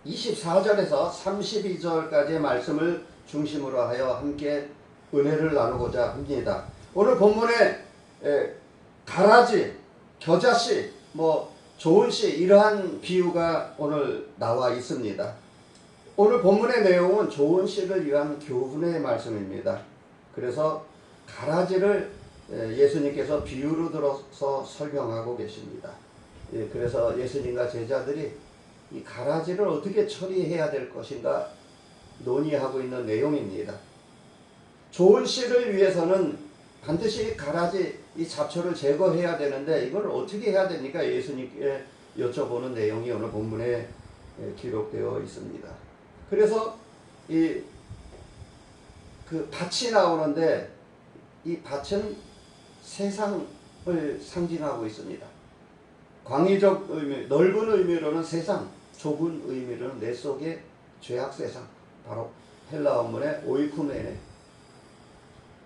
24절에서 32절까지의 말씀을 중심으로 하여 함께 은혜를 나누고자 합니다. 오늘 본문에 가라지, 겨자씨, 좋은 씨 이러한 비유가 오늘 나와 있습니다. 오늘 본문의 내용은 좋은 씨를 위한 교훈의 말씀입니다. 그래서 가라지를 예수님께서 비유로 들어서 설명하고 계십니다. 그래서 예수님과 제자들이 이 가라지를 어떻게 처리해야 될 것인가 논의하고 있는 내용입니다. 좋은 씨를 위해서는 반드시 가라지 이 잡초를 제거해야 되는데 이걸 어떻게 해야 됩니까? 예수님께 여쭤보는 내용이 오늘 본문에 기록되어 있습니다. 그래서 그 밭이 나오는데 이 밭은 세상을 상징하고 있습니다. 광의적 의미, 넓은 의미로는 세상, 좁은 의미로는 내 속의 죄악 세상, 바로 헬라 원문의 오이쿠메네,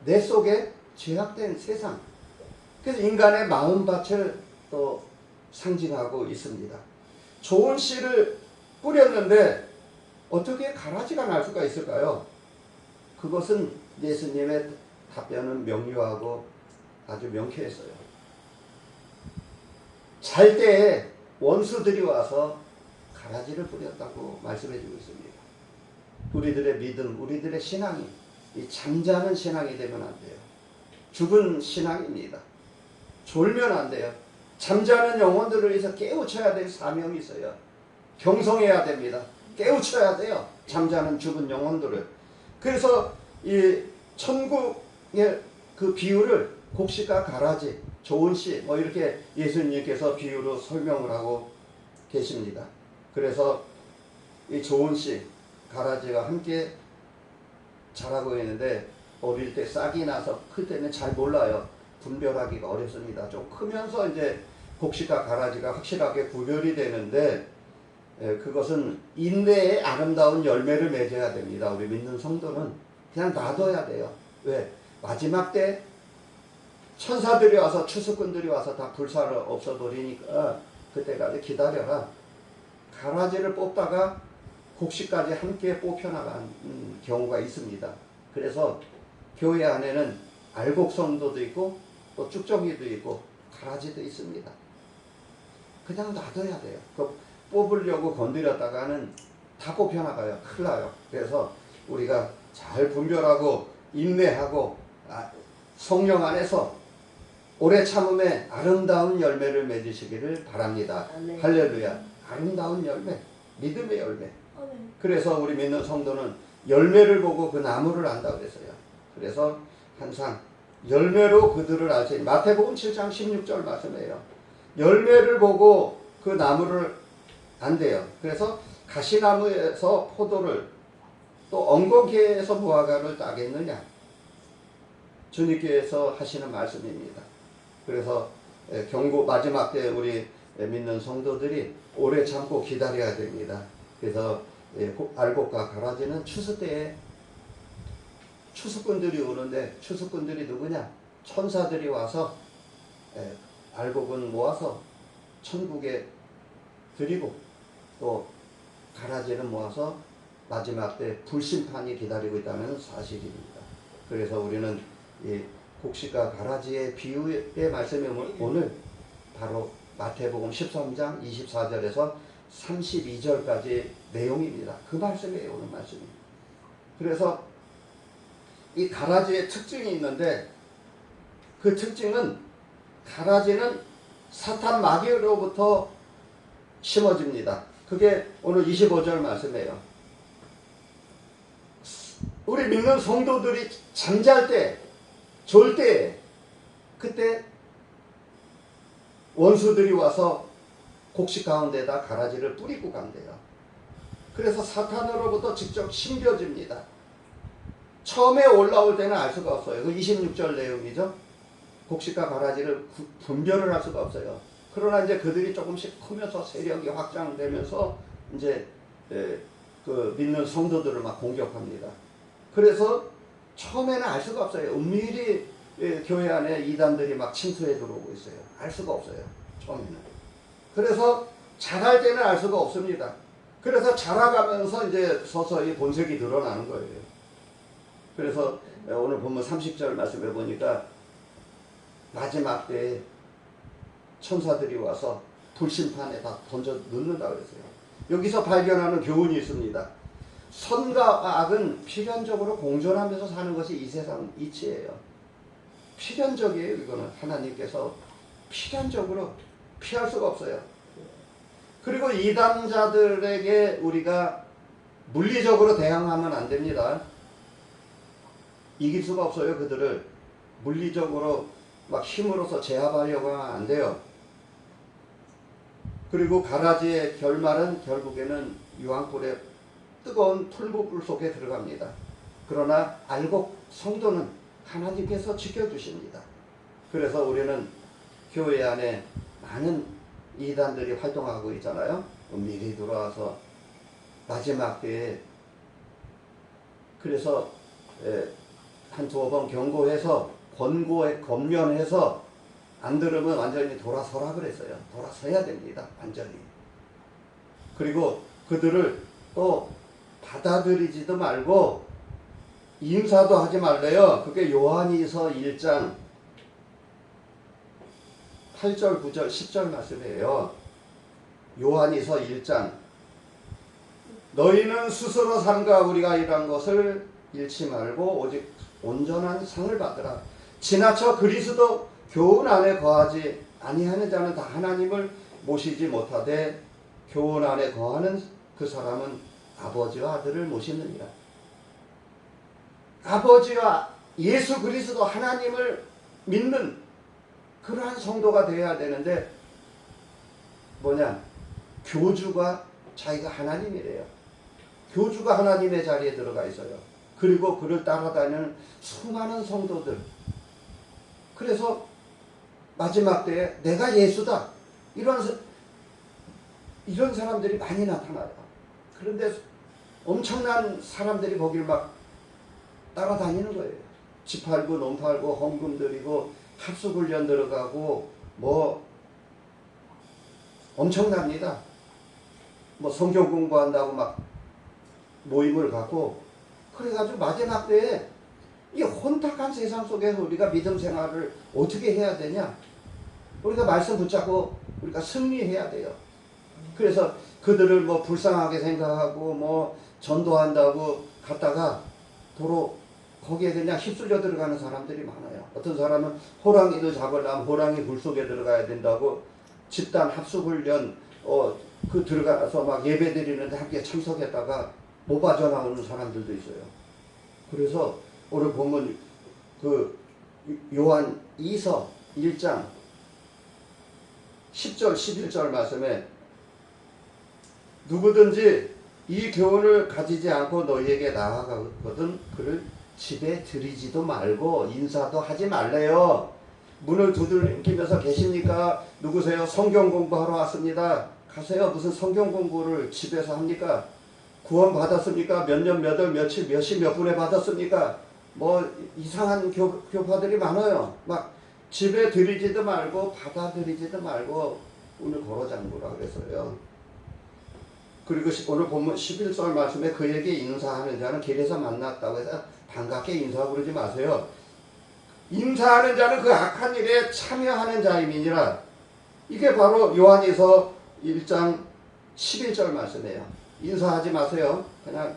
내 속에 죄악된 세상. 그래서 인간의 마음밭을 또 상징하고 있습니다. 좋은 씨를 뿌렸는데 어떻게 가라지가 날 수가 있을까요? 그것은 예수님의 답변은 명료하고 아주 명쾌했어요. 잘 때에 원수들이 와서 가라지를 뿌렸다고 말씀해 주고 있습니다. 우리들의 믿음, 우리들의 신앙이 이 잠자는 신앙이 되면 안 돼요. 죽은 신앙입니다. 졸면 안 돼요. 잠자는 영혼들을 위해서 깨우쳐야 될 사명이 있어요. 경성해야 됩니다. 깨우쳐야 돼요. 잠자는 죽은 영혼들을. 그래서 이 천국의 그 비유를 곡식과 가라지, 좋은 씨, 이렇게 예수님께서 비유로 설명을 하고 계십니다. 그래서 이 좋은 씨, 가라지가 함께 자라고 있는데 어릴 때 싹이 나서 클 때는 잘 몰라요. 분별하기가 어렵습니다. 좀 크면서 이제 곡식과 가라지가 확실하게 구별이 되는데 그것은 인내의 아름다운 열매를 맺어야 됩니다. 우리 믿는 성도는 그냥 놔둬야 돼요. 왜? 마지막 때 천사들이 와서 추수꾼들이 와서 다 불사를 없애버리니까 그때까지 기다려라. 가라지를 뽑다가 곡식까지 함께 뽑혀나간 경우가 있습니다. 그래서 교회 안에는 알곡성도도 있고 또 쭉정이도 있고 가라지도 있습니다. 그냥 놔둬야 돼요. 그 뽑으려고 건드렸다가는 다 뽑혀나가요. 큰일 나요. 그래서 우리가 잘 분별하고 인내하고 성령 안에서 오래 참음에 아름다운 열매를 맺으시기를 바랍니다. 아멘. 할렐루야. 아름다운 열매, 믿음의 열매. 그래서 우리 믿는 성도는 열매를 보고 그 나무를 안다고 그랬어요. 그래서 항상 열매로 그들을 알지. 마태복음 7장 16절 말씀이에요. 열매를 보고 그 나무를 안돼요. 그래서 가시나무에서 포도를 또 엉겅퀴에서 무화과를 따겠느냐. 주님께서 하시는 말씀입니다. 그래서 경고 마지막 때 우리 믿는 성도들이 오래 참고 기다려야 됩니다. 그래서 알곡과 가라지는 추수 때에 추수꾼들이 오는데 추수꾼들이 누구냐? 천사들이 와서 알곡은 모아서 천국에 드리고 또 가라지는 모아서 마지막 때 불심판이 기다리고 있다는 사실입니다. 그래서 우리는 이 곡식과 가라지의 비유의 말씀이 오늘 바로 마태복음 13장 24절에서 32절까지 내용입니다. 그 말씀이에요. 오늘 말씀입니다. 그래서 이 가라지의 특징이 있는데 그 특징은 가라지는 사탄 마귀로부터 심어집니다. 그게 오늘 25절 말씀이에요. 우리 믿는 성도들이 잠잘 때, 졸 때, 그때 원수들이 와서 곡식 가운데다 가라지를 뿌리고 간대요. 그래서 사탄으로부터 직접 심겨집니다. 처음에 올라올 때는 알 수가 없어요. 그 26절 내용이죠. 곡식과 가라지를 분별을 할 수가 없어요. 그러나 이제 그들이 조금씩 크면서 세력이 확장되면서 이제 그 믿는 성도들을 막 공격합니다. 그래서 처음에는 알 수가 없어요. 은밀히 교회 안에 이단들이 막 침투해 들어오고 있어요. 알 수가 없어요. 처음에는. 그래서 잘할 때는 알 수가 없습니다. 그래서 자라가면서 이제 서서히 본색이 드러나는 거예요. 그래서 오늘 본문 30절 말씀해 보니까 마지막 때에 천사들이 와서 불심판에 다 던져 넣는다 그랬어요. 여기서 발견하는 교훈이 있습니다. 선과 악은 필연적으로 공존하면서 사는 것이 이 세상 이치예요. 필연적이에요. 이거는 하나님께서 필연적으로 피할 수가 없어요. 그리고 이단자들에게 우리가 물리적으로 대항하면 안 됩니다. 이길 수가 없어요. 그들을 물리적으로 막 힘으로서 제압하려고 하면 안 돼요. 그리고 가라지의 결말은 결국에는 유황불의 뜨거운 풀무불 속에 들어갑니다. 그러나 알곡 성도는 하나님께서 지켜주십니다. 그래서 우리는 교회 안에 많은 이단들이 활동하고 있잖아요. 미리 들어와서 마지막 때에 그래서 한 두어 번 경고해서 권면해서 안 들으면 완전히 돌아서라 그랬어요. 돌아서야 됩니다. 완전히. 그리고 그들을 또 받아들이지도 말고 인사도 하지 말래요. 그게 요한이서 1장 8절, 9절, 10절 말씀이에요. 요한이서 1장 너희는 스스로 삼가 우리가 일한 것을 잃지 말고 오직 온전한 상을 받으라. 지나쳐 그리스도 교훈 안에 거하지 아니하는 자는 다 하나님을 모시지 못하되 교훈 안에 거하는 그 사람은 아버지와 아들을 모시느니라. 아버지와 예수 그리스도 하나님을 믿는 그러한 성도가 되어야 되는데 뭐냐? 교주가 자기가 하나님이래요. 교주가 하나님의 자리에 들어가 있어요. 그리고 그를 따라다니는 수많은 성도들. 그래서 마지막 때에 내가 예수다. 이런 사람들이 많이 나타나요. 그런데 엄청난 사람들이 거기를 막 따라다니는 거예요. 집 팔고 논 팔고 헌금 드리고 합숙훈련 들어가고 뭐 엄청납니다. 뭐 성경 공부한다고 막 모임을 갖고 그래가지고 마지막 때에 이 혼탁한 세상 속에서 우리가 믿음 생활을 어떻게 해야 되냐? 우리가 말씀 붙잡고 우리가 승리해야 돼요. 그래서 그들을 뭐 불쌍하게 생각하고 뭐 전도한다고 갔다가 도로 거기에 그냥 휩쓸려 들어가는 사람들이 많아요. 어떤 사람은 호랑이도 잡으려면 호랑이 물 속에 들어가야 된다고 집단 합숙훈련 그 들어가서 막 예배 드리는데 함께 참석했다가 못 빠져나오는 사람들도 있어요. 그래서 오늘 보면 그 요한 2서 1장 10절 11절 말씀에 누구든지 이 교훈을 가지지 않고 너희에게 나아가거든 그를 집에 들이지도 말고 인사도 하지 말래요. 문을 두들기면서 계십니까? 누구세요? 성경 공부하러 왔습니다. 가세요. 무슨 성경 공부를 집에서 합니까? 구원 받았습니까? 몇 년, 몇 월, 며칠, 몇 시, 몇 분에 받았습니까? 뭐 이상한 교파들이 많아요. 막 집에 들이지도 말고 받아들이지도 말고 오늘 걸어잠그라 그랬어요. 그리고 오늘 보면 11절 말씀에 그에게 인사하는 자는 길에서 만났다고 해서 반갑게 인사하고 그러지 마세요. 인사하는 자는 그 악한 일에 참여하는 자임이니라. 이게 바로 요한에서 1장 11절 말씀이에요. 인사하지 마세요. 그냥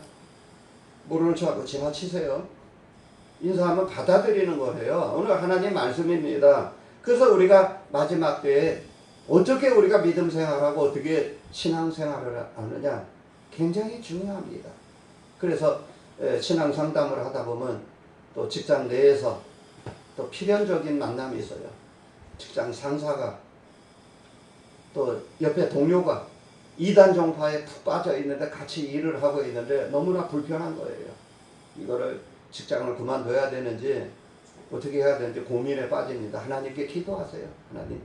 모르는 척하고 지나치세요. 인사하면 받아들이는 거예요. 오늘 하나님 말씀입니다. 그래서 우리가 마지막 때에 어떻게 우리가 믿음 생활하고 어떻게 신앙 생활을 하느냐 굉장히 중요합니다. 그래서 신앙 상담을 하다 보면 또 직장 내에서 또 필연적인 만남이 있어요. 직장 상사가 또 옆에 동료가 이단 종파에 푹 빠져 있는데 같이 일을 하고 있는데 너무나 불편한 거예요. 이거를 직장을 그만둬야 되는지 어떻게 해야 되는지 고민에 빠집니다. 하나님께 기도하세요. 하나님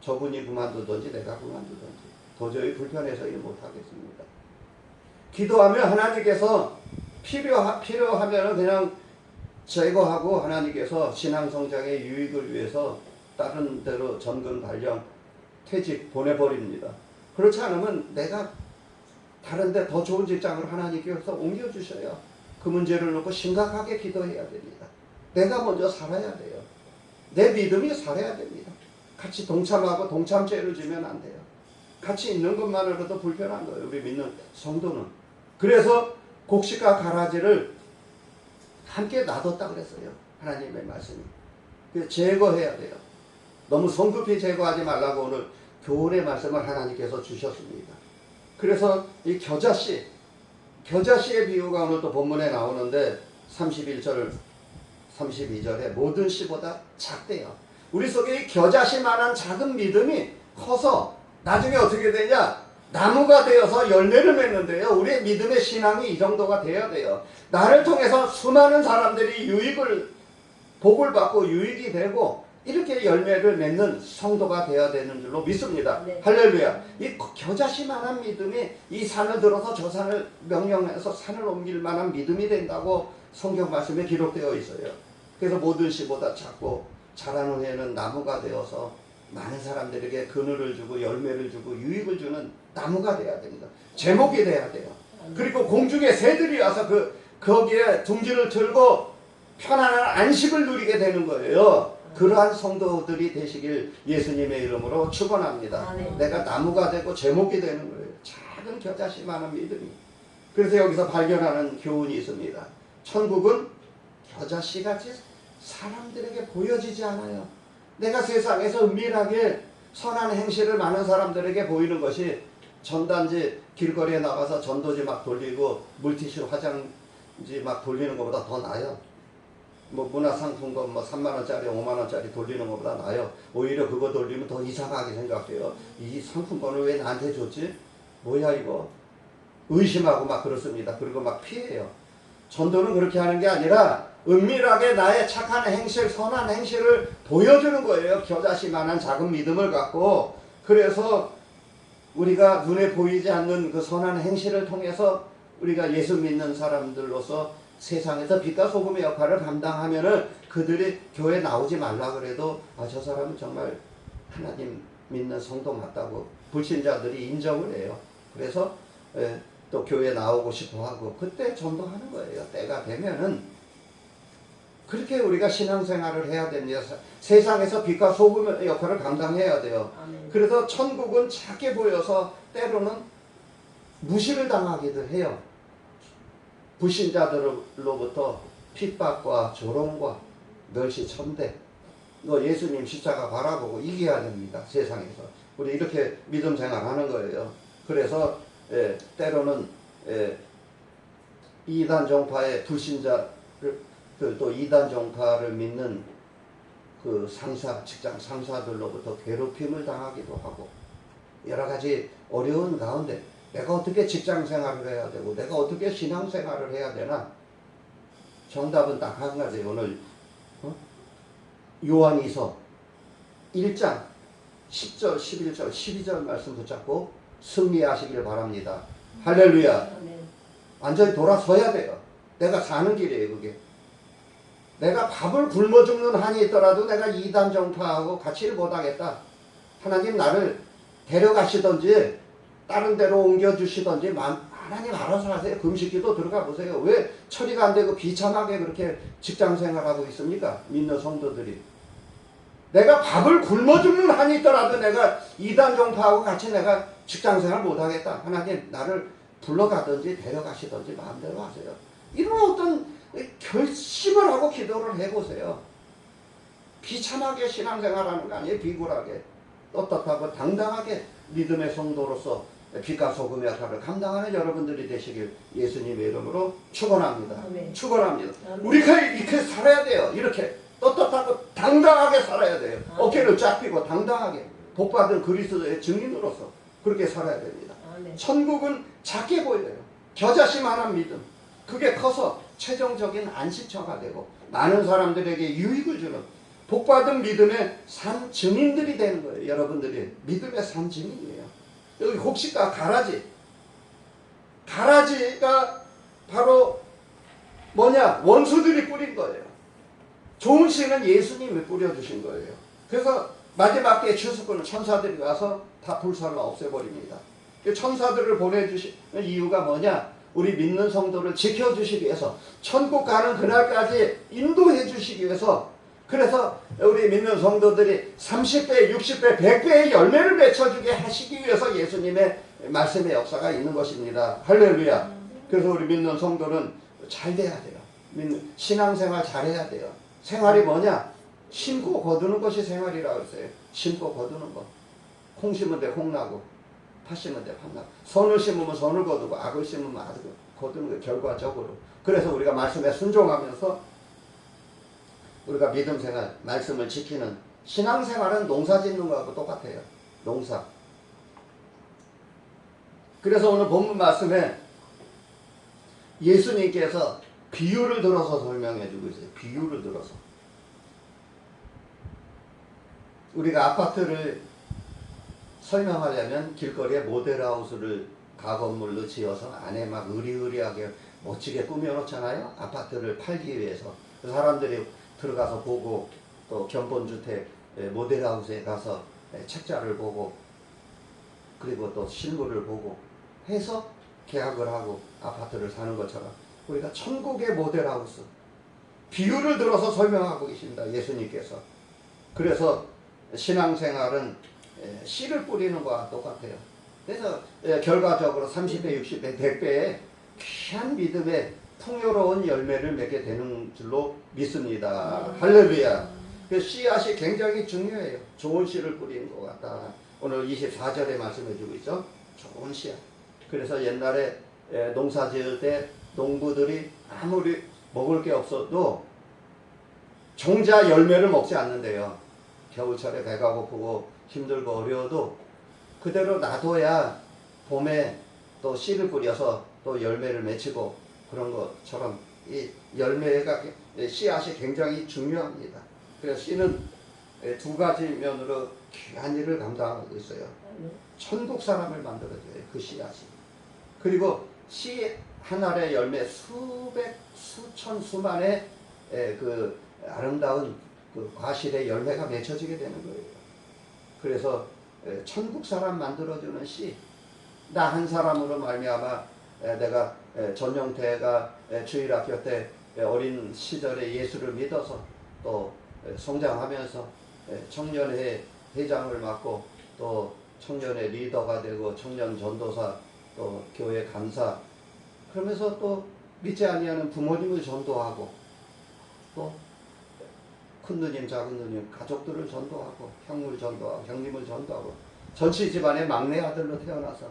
저분이 그만두든지 내가 그만두든지 도저히 불편해서 일 못하겠습니다. 기도하면 하나님께서 필요하면 그냥 제거하고 하나님께서 신앙 성장의 유익을 위해서 다른 데로 전근 발령 퇴직 보내버립니다. 그렇지 않으면 내가 다른데 더 좋은 직장을 하나님께서 옮겨주셔요. 그 문제를 놓고 심각하게 기도해야 됩니다. 내가 먼저 살아야 돼요. 내 믿음이 살아야 됩니다. 같이 동참하고 동참죄를 지면 안 돼요. 같이 있는 것만으로도 불편한 거예요. 우리 믿는 성도는. 그래서 곡식과 가라지를 함께 놔뒀다 그랬어요. 하나님의 말씀이. 그래서 제거해야 돼요. 너무 성급히 제거하지 말라고 오늘 교훈의 말씀을 하나님께서 주셨습니다. 그래서 이 겨자씨의 비유가 오늘 또 본문에 나오는데 31절 32절에 모든 씨보다 작대요. 우리 속에 이 겨자씨만한 작은 믿음이 커서 나중에 어떻게 되냐? 나무가 되어서 열매를 맺는데요. 우리의 믿음의 신앙이 이 정도가 돼야 돼요. 나를 통해서 수많은 사람들이 복을 받고 유익이 되고 이렇게 열매를 맺는 성도가 되어야 되는 줄로 믿습니다. 네. 할렐루야. 이 겨자씨만한 믿음이 이 산을 들어서 저 산을 명령해서 산을 옮길 만한 믿음이 된다고 성경 말씀에 기록되어 있어요. 그래서 모든 씨보다 작고 자란 후에는 나무가 되어서 많은 사람들에게 그늘을 주고 열매를 주고 유익을 주는 나무가 돼야 됩니다. 제목이 돼야 돼요. 그리고 공중의 새들이 와서 거기에 둥지를 틀고 편안한 안식을 누리게 되는 거예요. 그러한 성도들이 되시길 예수님의 이름으로 축원합니다. 내가 나무가 되고 제목이 되는 거예요. 작은 겨자씨만한 믿음이. 그래서 여기서 발견하는 교훈이 있습니다. 천국은 겨자씨같이 사람들에게 보여지지 않아요. 내가 세상에서 은밀하게 선한 행실을 많은 사람들에게 보이는 것이 전단지 길거리에 나가서 전도지 막 돌리고 물티슈 화장지 막 돌리는 것보다 더 나아요. 뭐 문화상품권 3만원짜리 5만원짜리 돌리는 것보다 나아요. 오히려 그거 돌리면 더 이상하게 생각해요. 이 상품권을 왜 나한테 줬지? 뭐야 이거? 의심하고 막 그렇습니다. 그리고 막 피해요. 전도는 그렇게 하는 게 아니라 은밀하게 나의 착한 행실, 선한 행실을 보여주는 거예요. 겨자씨만한 작은 믿음을 갖고. 그래서 우리가 눈에 보이지 않는 그 선한 행실을 통해서 우리가 예수 믿는 사람들로서 세상에서 빛과 소금의 역할을 감당하면은 그들이 교회 나오지 말라 그래도 저 사람은 정말 하나님 믿는 성도 맞다고 불신자들이 인정을 해요. 그래서 또 교회 나오고 싶어 하고 그때 전도하는 거예요. 때가 되면은 그렇게 우리가 신앙생활을 해야 됩니다. 세상에서 빛과 소금의 역할을 감당해야 돼요. 아멘. 그래서 천국은 작게 보여서 때로는 무시를 당하기도 해요. 불신자들로부터 핍박과 조롱과 멸시천대. 너 예수님 십자가 바라보고 이겨야 됩니다. 세상에서. 우리 이렇게 믿음 생활하는 거예요. 그래서 때로는 이단 종파의 불신자를 또 이단 종파를 믿는 그 직장 상사들로부터 괴롭힘을 당하기도 하고 여러 가지 어려운 가운데 내가 어떻게 직장 생활을 해야 되고 내가 어떻게 신앙 생활을 해야 되나? 정답은 딱 한 가지. 오늘 요한이서 1장 10절, 11절, 12절 말씀 붙잡고 승리하시길 바랍니다. 할렐루야. 완전히 돌아서야 돼요. 내가 사는 길이에요, 그게. 내가 밥을 굶어 죽는 한이 있더라도 내가 이단 종파하고 같이를 못하겠다. 하나님 나를 데려가시던지 다른 데로 옮겨주시던지 하나님 알아서 하세요. 금식기도 들어가 보세요. 왜 처리가 안 되고 비참하게 그렇게 직장생활하고 있습니까? 믿는 성도들이. 내가 밥을 굶어 죽는 한이 있더라도 내가 이단 종파하고 같이 내가 직장생활 못하겠다. 하나님 나를 불러가든지 데려가시든지 마음대로 하세요. 이런 어떤 결심을 하고 기도를 해보세요. 비참하게 신앙생활하는 거 아니에요. 비굴하게 떳떳하고 당당하게 믿음의 성도로서 빛과 소금의 역할을 감당하는 여러분들이 되시길 예수님의 이름으로 축원합니다. 축원합니다. 우리가 이렇게 살아야 돼요. 이렇게 떳떳하고 당당하게 살아야 돼요. 어깨를 쫙 펴고 당당하게 복받은 그리스도의 증인으로서 그렇게 살아야 됩니다. 천국은 작게 보여요. 겨자씨만한 믿음. 그게 커서 최종적인 안식처가 되고 많은 사람들에게 유익을 주는 복받은 믿음의 산 증인들이 되는 거예요. 여러분들이 믿음의 산 증인이에요. 여기 곡식과 가라지가 바로 뭐냐? 원수들이 뿌린 거예요. 좋은 씨는 예수님이 뿌려주신 거예요. 그래서 마지막 때에 추수꾼은 천사들이 와서 다 불살라 없애버립니다. 천사들을 보내주시는 이유가 뭐냐? 우리 믿는 성도를 지켜주시기 위해서, 천국 가는 그날까지 인도해 주시기 위해서. 그래서 우리 믿는 성도들이 30배, 60배, 100배의 열매를 맺혀주게 하시기 위해서 예수님의 말씀의 역사가 있는 것입니다. 할렐루야. 그래서 우리 믿는 성도는 잘 돼야 돼요. 신앙생활 잘해야 돼요. 생활이 뭐냐? 심고 거두는 것이 생활이라고 했어요. 심고 거두는 것. 콩 심은 데 콩 나고, 팥 심은 데 팥 나고, 선을 심으면 선을 거두고, 악을 심으면 악을 거두는 거, 결과적으로. 그래서 우리가 말씀에 순종하면서 우리가 믿음 생활, 말씀을 지키는, 신앙생활은 농사 짓는 거하고 똑같아요. 농사. 그래서 오늘 본문 말씀에 예수님께서 비유를 들어서 설명해 주고 있어요. 비유를 들어서. 우리가 아파트를 설명하려면 길거리에 모델하우스를 가건물로 지어서 안에 막 의리의리하게 멋지게 꾸며놓잖아요. 아파트를 팔기 위해서. 사람들이 들어가서 보고, 또 견본주택 모델하우스에 가서 책자를 보고, 그리고 또 실물을 보고 해서 계약을 하고 아파트를 사는 것처럼 우리가 천국의 모델하우스, 비유를 들어서 설명하고 계십니다. 예수님께서. 그래서 신앙생활은 씨를 뿌리는 것과 똑같아요. 그래서 결과적으로 30배, 60배, 100배의 귀한 믿음의 풍요로운 열매를 맺게 되는 줄로 믿습니다. 할렐루야. 그 씨앗이 굉장히 중요해요. 좋은 씨를 뿌리는 것 같다. 오늘 24절에 말씀해 주고 있죠. 좋은 씨앗. 그래서 옛날에 농사 지을 때 농부들이 아무리 먹을 게 없어도 종자 열매를 먹지 않는데요. 겨울철에 배가 고프고 힘들고 어려워도 그대로 놔둬야 봄에 또 씨를 뿌려서 또 열매를 맺히고 그런 것처럼 이 열매가, 씨앗이 굉장히 중요합니다. 그래서 씨는 두 가지 면으로 귀한 일을 감당하고 있어요. 천국 사람을 만들어줘요. 그 씨앗이. 그리고 씨 한 알의 열매 수백, 수천, 수만의 그 아름다운 그 과실의 열매가 맺혀지게 되는 거예요. 그래서 천국 사람 만들어주는 씨. 나 한 사람으로 말미암아 내가 전영태가 주일학교 때 어린 시절에 예수를 믿어서 또 성장하면서 청년회 회장을 맡고 또 청년회 리더가 되고 청년 전도사 또 교회 감사, 그러면서 또 믿지 아니하는 부모님을 전도하고 또 큰누님 작은누님 가족들을 전도하고 형을 전도하고 형님을 전도하고 전체 집안의 막내 아들로 태어나서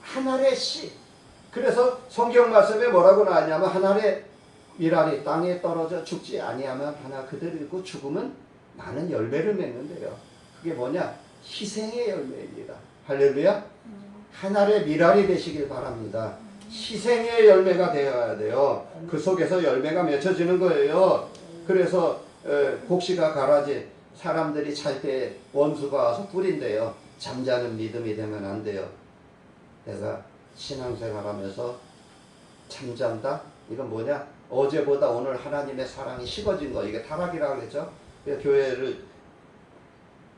한 알의 씨. 그래서 성경 말씀에 뭐라고 나왔냐면 한 알의 밀알이 땅에 떨어져 죽지 아니하면 하나 그대로 있고 죽으면 많은 열매를 맺는데요. 그게 뭐냐? 희생의 열매입니다. 할렐루야. 한 알의 밀알이 되시길 바랍니다. 희생의 열매가 되어야 돼요. 그 속에서 열매가 맺혀지는 거예요. 그래서 곡식과 가라지, 사람들이 잘 때 원수가 와서 뿌린대요. 잠자는 믿음이 되면 안 돼요. 내가 신앙생활하면서 잠잔다? 이건 뭐냐? 어제보다 오늘 하나님의 사랑이 식어진 거. 이게 타락이라고 그랬죠. 교회를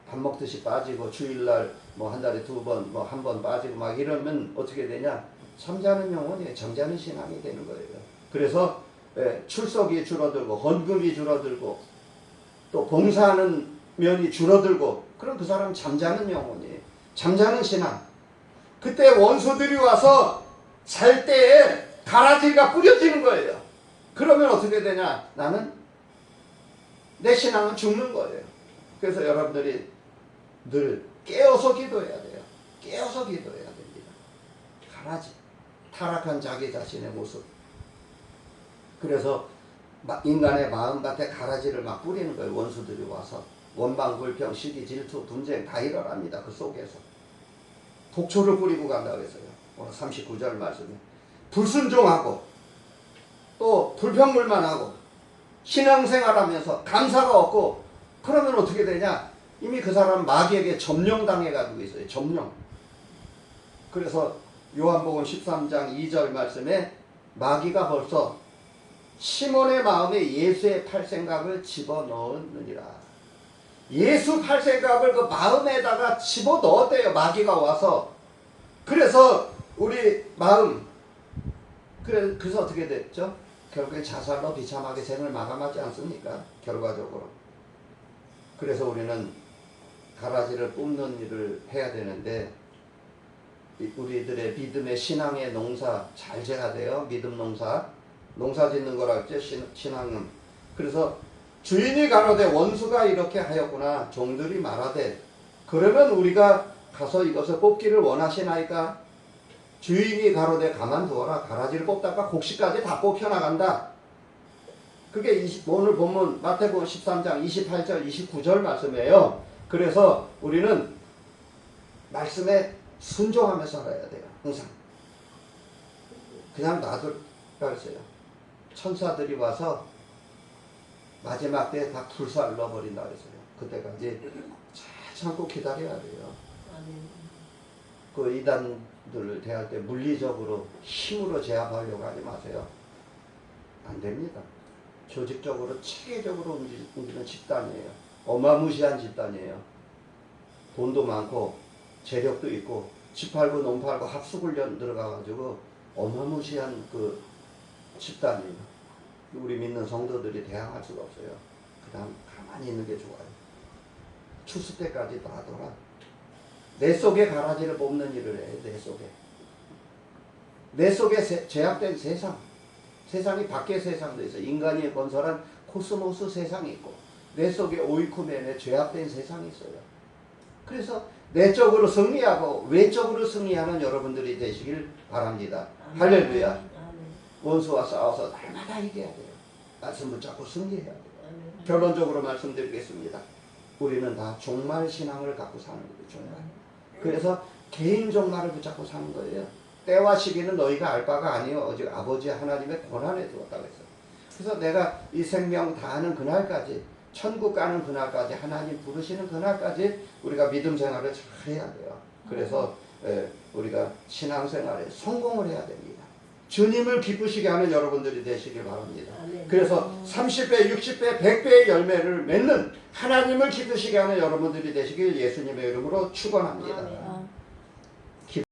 밥 먹듯이 빠지고 주일날 뭐 한 달에 두 번, 뭐 한 번 빠지고 막 이러면 어떻게 되냐? 잠자는 영혼이 잠자는 신앙이 되는 거예요. 그래서 출석이 줄어들고 헌금이 줄어들고 또 봉사하는 면이 줄어들고, 그럼 그 사람 잠자는 영혼이에요. 잠자는 신앙. 그때 원수들이 와서 잘 때에 가라지가 뿌려지는 거예요. 그러면 어떻게 되냐? 나는 내 신앙은 죽는 거예요. 그래서 여러분들이 늘 깨어서 기도해야 돼요. 깨어서 기도해야 됩니다. 가라지, 타락한 자기 자신의 모습. 그래서 인간의 마음밭에 가라지를 막 뿌리는 거예요. 원수들이 와서 원망, 불평, 시기, 질투, 분쟁 다 일어납니다. 그 속에서 독초를 뿌리고 간다고 했어요. 오늘 39절 말씀에 불순종하고 또 불평불만 하고 신앙생활하면서 감사가 없고, 그러면 어떻게 되냐? 이미 그 사람 마귀에게 점령당해 가지고 있어요. 점령. 그래서 요한복음 13장 2절 말씀에 마귀가 벌써 시몬의 마음에 예수의 팔 생각을 집어넣었느니라. 예수 팔 생각을 그 마음에다가 집어넣었대요. 마귀가 와서. 그래서 우리 마음, 그래서 어떻게 됐죠? 결국엔 자살로 비참하게 생을 마감하지 않습니까? 결과적으로. 그래서 우리는 가라지를 뽑는 일을 해야 되는데, 우리들의 믿음의 신앙의 농사 잘 져야 돼요. 믿음 농사. 농사 짓는 거라 했죠. 신앙은. 그래서 주인이 가로되 원수가 이렇게 하였구나. 종들이 말하되 그러면 우리가 가서 이것을 뽑기를 원하시나이까? 주인이 가로되 가만두어라. 가라지를 뽑다가 곡식까지 다 뽑혀나간다. 그게 오늘 본문 마태복음 13장 28절 29절 말씀이에요. 그래서 우리는 말씀에 순종하며 살아야 돼요. 항상. 그냥 놔둘 그랬어요. 천사들이 와서 마지막 때에 다 불살러 버린다 그랬어요. 그때까지 잘 참고 기다려야 돼요. 그 이단들을 대할 때 물리적으로 힘으로 제압하려고 하지 마세요. 안 됩니다. 조직적으로 체계적으로 움직이는 집단이에요. 어마무시한 집단이에요. 돈도 많고 재력도 있고 집 팔고 농 팔고 합숙훈련 들어가가지고 어마무시한 그 집단이에요. 우리 믿는 성도들이 대항할 수가 없어요. 그냥 가만히 있는 게 좋아요. 추수 때까지 놔둬라. 내 속에 가라지를 뽑는 일을 해. 내 속에 제약된 세상. 세상이 밖의 세상도 있어요. 인간이 건설한 코스모스 세상이 있고 내 속에 오이쿠멘의 죄악된 세상이 있어요. 그래서 내적으로 승리하고 외적으로 승리하는 여러분들이 되시길 바랍니다. 할렐루야. 원수와 싸워서 날마다 이겨야 돼요. 말씀 붙잡고 승리해야 돼요. 결론적으로 말씀드리겠습니다. 우리는 다 종말 신앙을 갖고 사는 거예요. 종말. 그래서 개인 종말을 붙잡고 사는 거예요. 때와 시기는 너희가 알 바가 아니요 오직 아버지 하나님의 권한에 두었다고 했어요. 그래서 내가 이 생명 다하는 그날까지, 천국 가는 그날까지, 하나님 부르시는 그날까지 우리가 믿음 생활을 잘 해야 돼요. 그래서 우리가 신앙생활에 성공을 해야 됩니다. 주님을 기쁘시게 하는 여러분들이 되시길 바랍니다. 그래서 30배, 60배, 100배의 열매를 맺는 하나님을 기쁘시게 하는 여러분들이 되시길 예수님의 이름으로 축원합니다.